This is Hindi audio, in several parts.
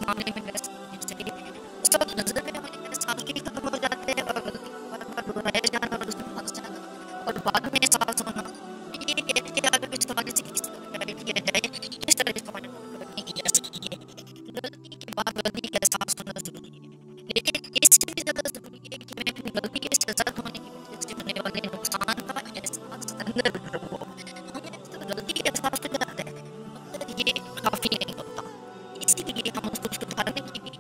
मामले में कैसे होनी चाहिए, उस वक़्त नज़र में होने के साथ ही खत्म हो जाते हैं और गलती को बार-बार दोहराया जाना और उसमें फँस जाना और बाद में एहसास होना। ये कहते हैं अगर इस हवाले से किस तरह गाइड किया जाए, किस तरह इस हवाले को नहीं की जा सकती है। गलती के बाद गलती का एहसास होना ज़रूरी है, लेकिन इससे भी ज़्यादा ज़रूरी है कि मैं अपनी गलती के सज़ा होने की वजह से होने वाले नुकसान का एहसास अंदर रखूँ। हमें सिर्फ गलती का एहसास हो जाता है, मगर ये काफ़ी नहीं होता। इसीलिए हम उसको सुधारने की भी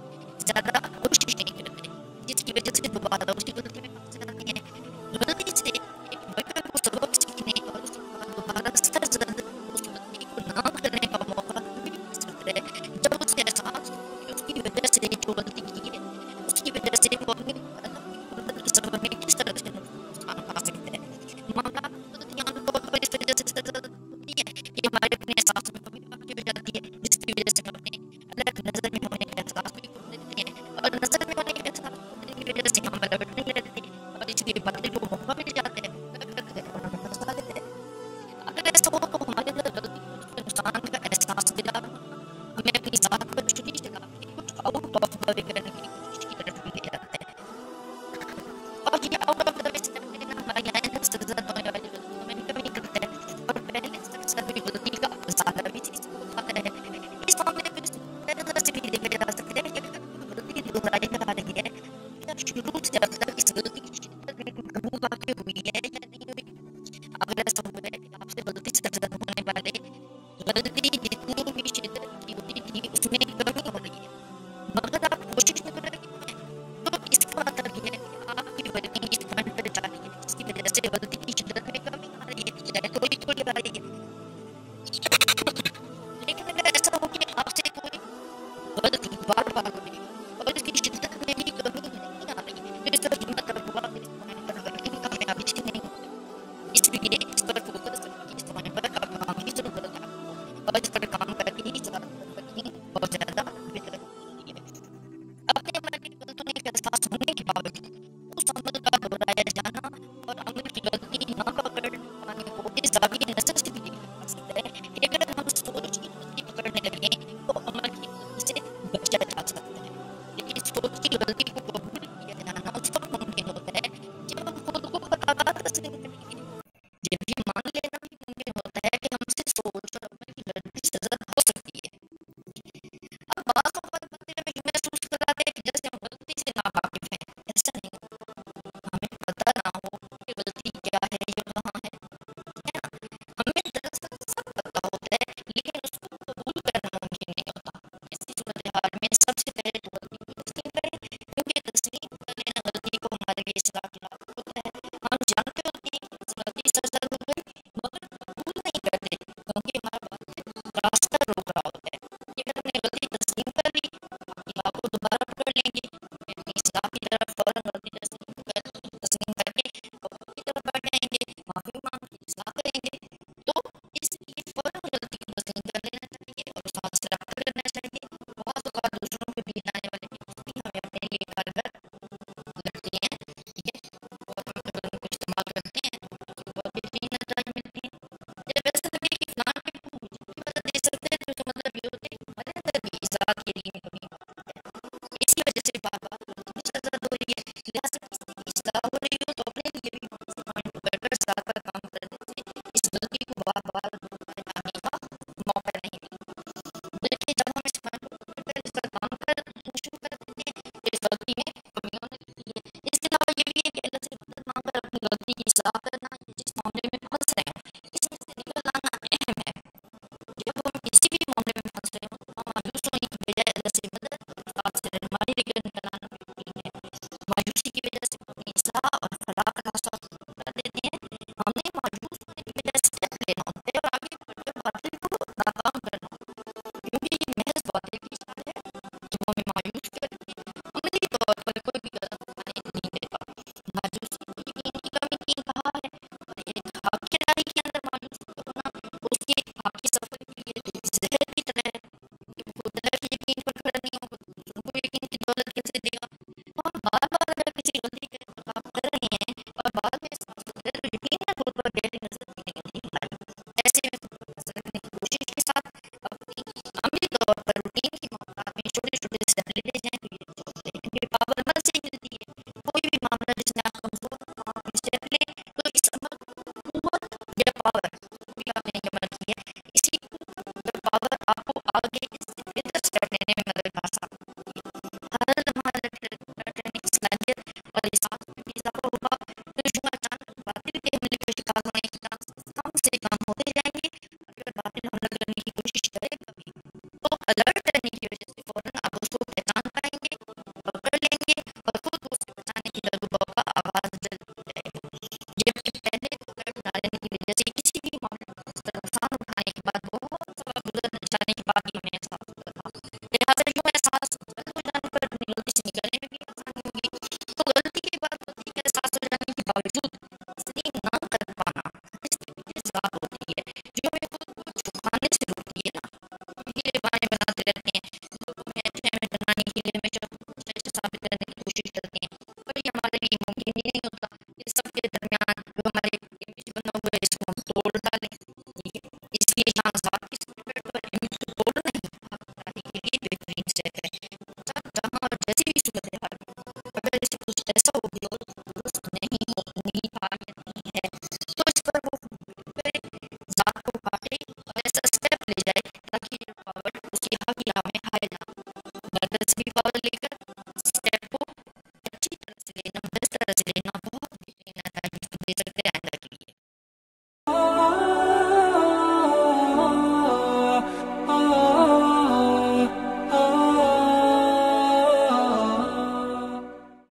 ज़्यादा कोशिश नहीं करते, जिसकी वजह से दोबारा उसी गलती में फँस जाते हैं। गलती से एक बच्चे को सबक सीखने और उसके बाद दोबारा सर दर्द उस गलती को ना करने का मौका तभी मिल सकता है, जब उसे एहसास हो कि उसकी वजह से जो गलती की है, उसकी वजह से वो अपनी अलग की सफ़र में किस तरह से नुकसान पा सकते हैं। मामला गलतियाँ आम तौर पर इस वजह से ज़्यादा होती है कि हमारे अपने एहसास में कमी वाक़ई हो जाती है, जिसकी वजह से हम अपने अलग नज़र में होने का एहसास भी खो देते हैं और नज़र में होने का एहसास खोने की वजह से हम अलर्ट नहीं रहते और इसलिए बातें को मौका मिल जाते हैं, हमें फँसा देते हैं। अगर ऐसा हो तो हमारे अंदर गलती को उसके नुकसान का एहसास दिला हमें अपनी ज़ात पर छुरी चला के कुछ आउट ऑफ द वे करने की कोशिश की तरफ भी ले जाता है। और ये out of the way step लेना हमारे यहाँ अंदर सज़ा होने वाली गलतियों में भी कमी करता है और पहले से अक्सर हुई गलती का ज़्यादा भी चीज़ होता है। इस मामले में नज़र से भी देखा जा सकता है कि अगर गलती दोहराई जा रही है, क्या शुरू से अब तक इस गलती की शिद्दत में कमी वाक़ई हुई है या नहीं हुई? अगर ऐसा हुआ है कि आपसे गलती से सज़ा होने वाले गलती जितनी भी शिद्दत की होती थी उसमें कमी हो रही है, मगर आप कोशिश नहीं कर रहे हैं, तो इसका मतलब ये है कि आपकी गलती इस पॉइंट पर जा रही है जिसकी वजह से गलती की शिद्दत में कमी आ रही है, चाहे थोड़ी-थोड़ी आ रही है। लेकिन अगर ऐसा हो कि आपसे कोई गलती बार-बार हो रही है और इसकी शिद्दत में भी कमी नहीं आ रही है, तो इसका मतलब हुआ कि इस पॉइंट पर वर्किंग कामयाबी से नहीं होगी। इसलिए इस पर फोकस करके इस पॉइंट पर काम की ज़रूरत है और इस पर काम करके ही ज़्यादा वर्किंग बहुत ज़्यादा बेहतर होती है। अपने मन की गलतियों का एहसास होने के बावजूद उस अमल का दोहराया जाना और अमल की गलती ना पकड़ पाने को इस दावी नज़र से भी देखा जा सकता है कि अगर हम सोच की गलती पकड़ने लगे तो अमल की गलती से बचा जा सकता है, लेकिन सोच की गलती को कबूल किया जाना उस वक्त मुमकिन होता है जब हम खुद को खताकार तस्लीम करेंगे। ये भी मान लेना भी मुमकिन होता है कि हमसे सोच और अमल की गलती सज़ा हो सकती है। अब बाज़ औक़ात बंदे हमें यूँ महसूस कराते हैं कि जैसे हम गलती से नावाकिफ़ हैं, ऐसा नहीं होता। हमें पता ना हो कि गलती क्या है या कहाँ है ना? हमें दरअसल सब पता होता है लेकिन उसको कबूल करना मुमकिन नहीं होता। ऐसी सूरत-ए-हाल में सबसे पहले तो गलती को तस्लीम करें, क्योंकि तस्लीम कर लेना गलती को हमारे लिए इस्लाह के लायक होता है। हम जानते होते हैं कि इस गलती से सज़ा हो गई मगर कबूल नहीं करते क्योंकि हमारा बातिल रास्ता रोक रहा होता है। कि अगर हमने गलती तस्लीम कर ली, अल्लाह को दोबारा पकड़ लेंगे, फिर अपनी इस्लाह की तरफ फ़ौरन गलती तस्लीम करके तौबा की तरफ बढ़ जाएँगे, माफ़ी माँग के इस्लाह करेंगे। तो इसलिए फ़ौरन गलती को तस्लीम कर लेना चाहिए और साथ से रब्ता करना चाहिए। बाज़ औक़ात दूसरों पे बीत आने वाली बेइज़्ज़ती हमें अपने लिए कारगर लगती है, ठीक है? और हम अगर उनको इस्तेमाल करते हैं तो उससे बहुत बेहतरीन नतीजे मिलते हैं। जब ऐसा लगे कि फ़लाँ पे तुम मुझे भी मदद दे सकते हैं तो इसका मतलब ये होता है कि हमारे अंदर भी इज़्ज़ात के लिए कमी मौजूद है। इसी वजह से बार-बार गलती की सज़ा हो रही है, लिहाज़ा किसी की इस्लाह हो रही हो तो अपने लिए भी इस पॉइंट को पकड़ कर ज़ात पर काम करने से इस गलती को बार-बार दोहराने का मौका नहीं मिलता। बल्कि जब हम इस पॉइंट को पकड़ कर इस पर काम करना शुरू कर देते हैं तो इस गलती में कमी होने लगती है। इसके अलावा ये भी है कि अल्लाह से मदद माँगकर अपनी गलती की इस्लाह करना, जिस मामले में फँस रहे हैं, इसमें से निकल आना अहम है। जब हम किसी भी मामले में फँस रहे हों तो मायूस होने की बजाय अल्लाह से मदद और साथ से रहनुमाई लेकर निकल आना बेहतरीन है। मायूसी की वजह से अपनी इस्लाह और फलाह का रास्ता कर देते हैं। हमें मायूस होने की बजाय स्टेप लेना होता है और आगे बढ़कर बातिल को नाकाम करना होता है, क्योंकि ये महज़ बातिल की चाल है जो हमें मायूस करती है, अमली तौर पर कोई भी कदम उठाने नहीं देता। मायूसी को यकीन की कमी की कहा है और एक खाकी राही के अंदर मायूसी होना उसके खाकी सफ़र के लिए ज़हर की तरह है, क्योंकि वो खुद अगर यकीन पर खड़ा नहीं होगा तो दूसरों को यकीन की दौलत कैसे देगा? तो हम बार-बार अगर किसी गलती का इर्तिकाब कर रहे हैं और बाद में एहसास होता है तो यकीनन खुद पर गहरी नज़र देने का नहीं हमारी। ऐसे में खुद पर नज़र रखने की कोशिश के साथ अपनी अमली तौर पर रूटीन के मामलात में छोटे-छोटे तस्वीर पावर लेकर स्टेप को अच्छी तरह से लेना, बेस्ट तरह से लेना